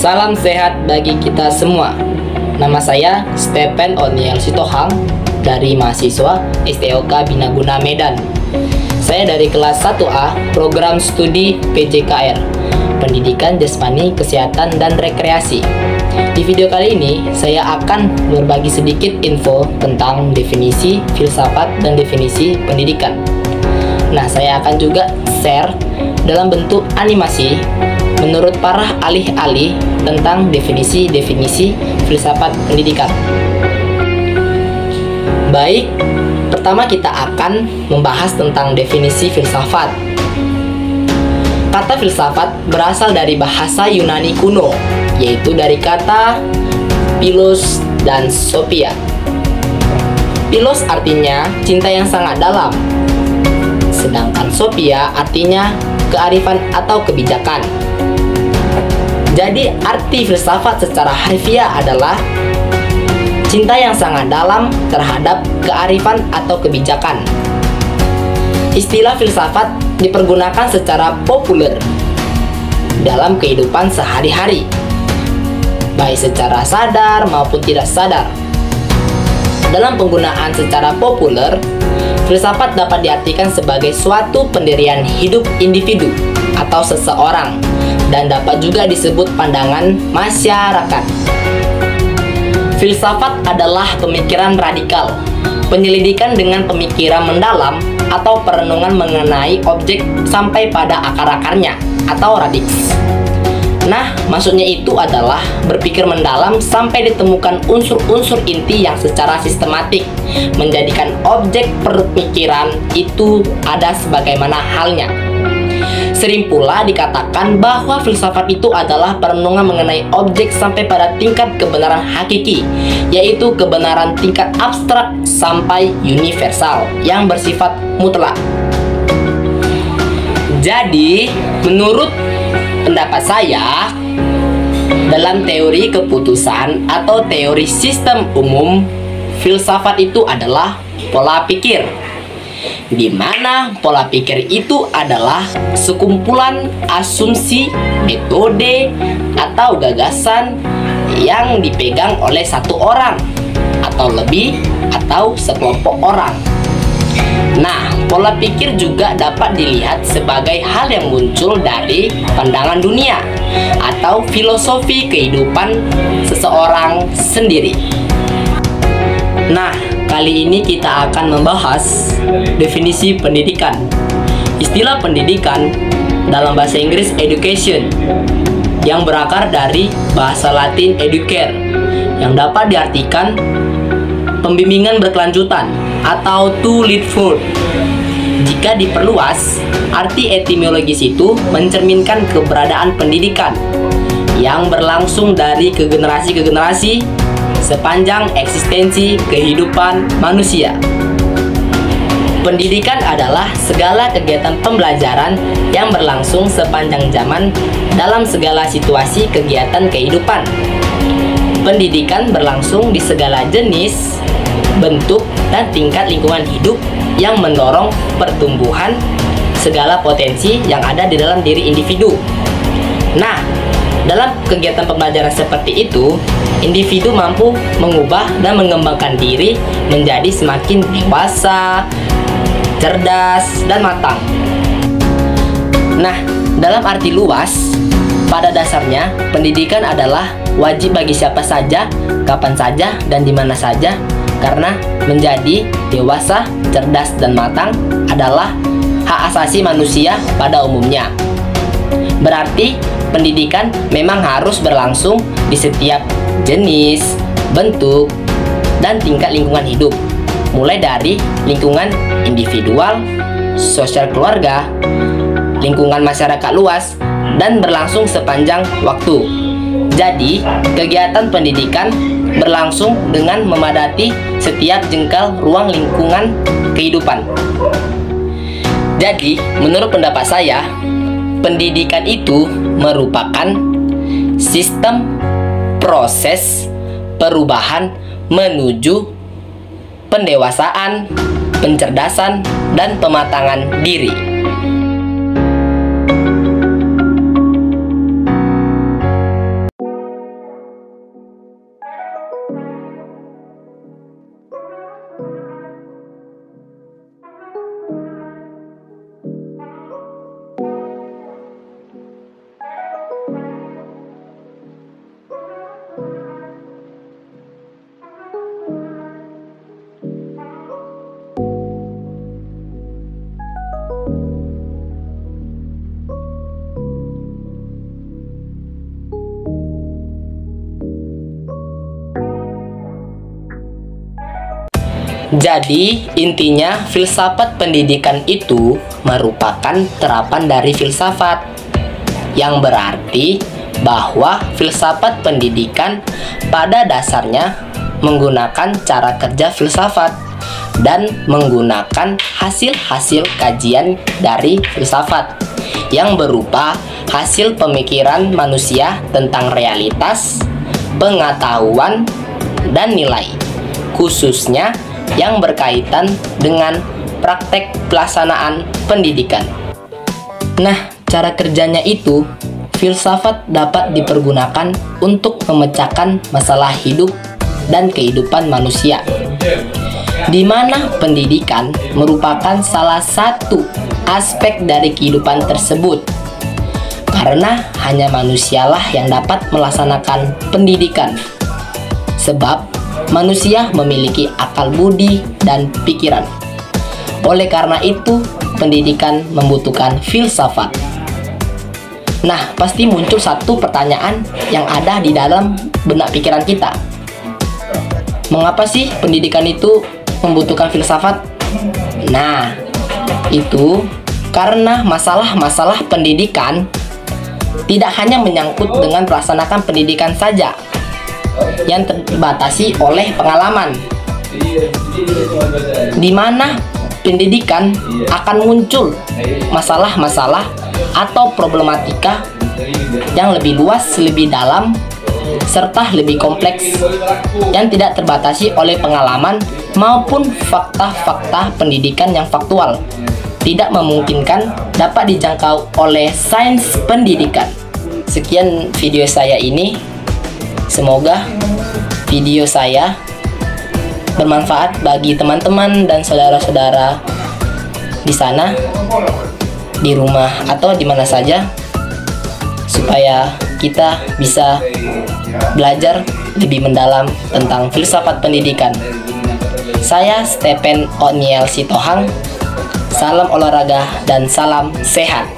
Salam sehat bagi kita semua. Nama saya Stephen Oniel Sitohang dari mahasiswa STOK Binaguna Medan. Saya dari kelas 1A program studi PJKR, Pendidikan Jasmani, Kesehatan, dan Rekreasi. Di video kali ini, saya akan berbagi sedikit info tentang definisi filsafat dan definisi pendidikan. Nah, saya akan juga share dalam bentuk animasi menurut para alih-alih tentang definisi-definisi filsafat pendidikan. Baik, pertama kita akan membahas tentang definisi filsafat. Kata filsafat berasal dari bahasa Yunani kuno, yaitu dari kata philos dan sophia. Philos artinya cinta yang sangat dalam, sedangkan sophia artinya kearifan atau kebijakan. Jadi arti filsafat secara harfiah adalah cinta yang sangat dalam terhadap kearifan atau kebijakan. Istilah filsafat dipergunakan secara populer dalam kehidupan sehari-hari, baik secara sadar maupun tidak sadar. Dalam penggunaan secara populer, filsafat dapat diartikan sebagai suatu pendirian hidup individu atau seseorang, dan dapat juga disebut pandangan masyarakat. Filsafat adalah pemikiran radikal, penyelidikan dengan pemikiran mendalam atau perenungan mengenai objek sampai pada akar-akarnya atau radix. Nah, maksudnya itu adalah berpikir mendalam sampai ditemukan unsur-unsur inti yang secara sistematik menjadikan objek pemikiran itu ada sebagaimana halnya. Sering pula dikatakan bahwa filsafat itu adalah perenungan mengenai objek sampai pada tingkat kebenaran hakiki, yaitu kebenaran tingkat abstrak sampai universal yang bersifat mutlak. Jadi, menurut pendapat saya, dalam teori keputusan atau teori sistem umum, filsafat itu adalah pola pikir, di mana pola pikir itu adalah sekumpulan asumsi, metode, atau gagasan yang dipegang oleh satu orang atau lebih atau sekelompok orang. Nah, pola pikir juga dapat dilihat sebagai hal yang muncul dari pandangan dunia atau filosofi kehidupan seseorang sendiri. Nah, kali ini kita akan membahas definisi pendidikan. Istilah pendidikan dalam bahasa Inggris education, yang berakar dari bahasa Latin educare, yang dapat diartikan pembimbingan berkelanjutan atau to lead forward. Jika diperluas, arti etimologis itu mencerminkan keberadaan pendidikan yang berlangsung dari ke generasi sepanjang eksistensi kehidupan manusia. Pendidikan adalah segala kegiatan pembelajaran yang berlangsung sepanjang zaman dalam segala situasi kegiatan kehidupan. Pendidikan berlangsung di segala jenis, bentuk, dan tingkat lingkungan hidup yang mendorong pertumbuhan segala potensi yang ada di dalam diri individu. Nah, dalam kegiatan pembelajaran seperti itu, individu mampu mengubah dan mengembangkan diri menjadi semakin dewasa, cerdas, dan matang. Nah, dalam arti luas, pada dasarnya pendidikan adalah wajib bagi siapa saja, kapan saja, dan di mana saja, karena menjadi dewasa, cerdas, dan matang adalah hak asasi manusia pada umumnya. Berarti pendidikan memang harus berlangsung di setiap jenis, bentuk, dan tingkat lingkungan hidup, mulai dari lingkungan individual, sosial keluarga, lingkungan masyarakat luas, dan berlangsung sepanjang waktu. Jadi, kegiatan pendidikan berlangsung dengan memadati setiap jengkal ruang lingkungan kehidupan. Jadi, menurut pendapat saya, pendidikan itu merupakan sistem proses perubahan menuju pendewasaan, pencerdasan, dan pematangan diri. Jadi, intinya filsafat pendidikan itu merupakan terapan dari filsafat, yang berarti bahwa filsafat pendidikan pada dasarnya menggunakan cara kerja filsafat dan menggunakan hasil-hasil kajian dari filsafat yang berupa hasil pemikiran manusia tentang realitas, pengetahuan, dan nilai, khususnya yang berkaitan dengan praktek pelaksanaan pendidikan. Nah, cara kerjanya itu, filsafat dapat dipergunakan untuk memecahkan masalah hidup dan kehidupan manusia, di mana pendidikan merupakan salah satu aspek dari kehidupan tersebut, karena hanya manusialah yang dapat melaksanakan pendidikan, sebab manusia memiliki akal budi dan pikiran. Oleh karena itu, pendidikan membutuhkan filsafat. Nah, pasti muncul satu pertanyaan yang ada di dalam benak pikiran kita. Mengapa sih pendidikan itu membutuhkan filsafat? Nah, itu karena masalah-masalah pendidikan tidak hanya menyangkut dengan melaksanakan pendidikan saja yang terbatasi oleh pengalaman, di mana pendidikan akan muncul masalah-masalah atau problematika yang lebih luas, lebih dalam, serta lebih kompleks yang tidak terbatasi oleh pengalaman maupun fakta-fakta pendidikan yang faktual, tidak memungkinkan dapat dijangkau oleh sains pendidikan. Sekian video saya ini. Semoga video saya bermanfaat bagi teman-teman dan saudara-saudara di sana, di rumah atau di mana saja, supaya kita bisa belajar lebih mendalam tentang filsafat pendidikan. Saya Stephen O'Neil Sitohang. Salam olahraga dan salam sehat.